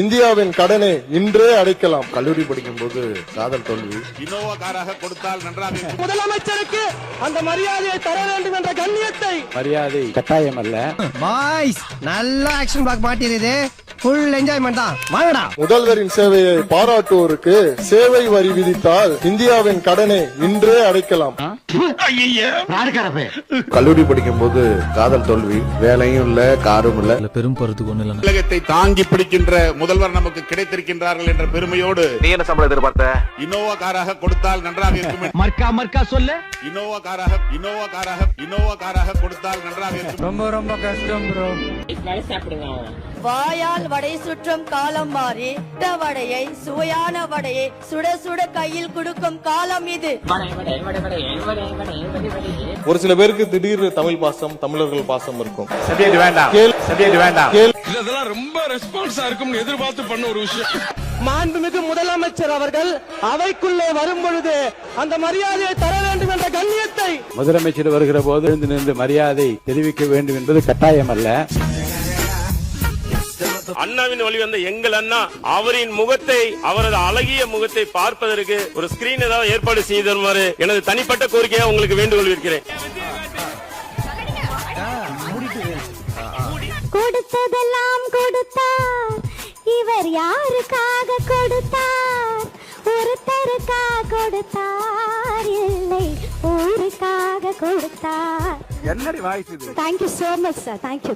இந்தியாவின் கடனை இன்றே அடைக்கலாம். கல்லூரி படிக்கும் போது காதல் தோல்வி. இனோவா காராக கொடுத்தால் நன்றாக இருக்கும். முதலமைச்சருக்கு அந்த மரியாதையை தர வேண்டும் என்ற கண்ணியத்தை மரியாதை கட்டாயம் அல்ல. பாய்ஸ் நல்ல ஆக்ஷன் பிளாக் மாட்டிருது. ஃபுல் என்ஜாய்மெண்ட் தான். வாங்கடா. முதல்வரின் சேவையை பாராட்டுவோருக்கு சேவை வரி விதித்தால் இந்தியாவின் கடனை இன்றே அடைக்கலாம். கல்லூரி படிக்கும் போது காதல் தோல்வி. வேலையும் இல்ல, காரும் இல்ல. பெரும் போறதுக்கு ஒண்ணு இல்ல. உலகத்தை தாங்கி பிடிக்கின்ற முதல்வர் நமக்கு கிடைத்திருக்கின்றார்கள் என்ற பெருமையோடு நீ என்ன சம்பளம் எதிர்பார்த்த? இனோவா காராக கொடுத்தால் நன்றாக இருக்கும். மர்க்கா சொல்லு. இனோவா காராக கொடுத்தால் நன்றாக இருக்கும். ரொம்ப கஷ்டம் ப்ரோ. வாயால் வடை சுற்றும் காலம் மாறி வடையை சுவையான வடையை சுட சுட கையில் கொடுக்கும் காலம் இது. ஒரு சில பேருக்கு திடீர் தமிழ் பாசம், தமிழர்கள் பாசம் இருக்கும். வேண்டாம். இதெல்லாம் ரொம்ப ரெஸ்பான்ஸா இருக்கும் எதிர்பார்த்து பண்ண ஒரு விஷயம். மாண்புமிகு முதலமைச்சர் அவர்கள் அவைக்குள்ளே வரும் பொழுது அந்த மரியாதையை தர வேண்டும் என்ற கண்ணியத்தை முதலமைச்சர் வருகிற போது எழுந்து நின்று மரியாதை தெரிவிக்க வேண்டும் என்பது கட்டாயம் அல்ல. அண்ணாவின் வழி வந்த எங்கள் அண்ணா அவரின் முகத்தை, அவரது அழகிய முகத்தை பார்ப்பதற்கு ஒரு ஸ்கிரீன் ஏதாவது ஏற்பாடு செய்து தருமாறு எனது தனிப்பட்ட கோரிக்கையா உங்களுக்கு வேண்டுகோள் இருக்கிறேன். கொடுத்ததெல்லாம் கொடுத்தார், இவர் யாருக்காக கொடுத்தார்? ஒருத்தருக்காக கொடுத்தார், இல்லை ஊருக்காக கொடுத்தார். என்னடி வாய்ஸ் இது? Thank you so much sir. Thank you.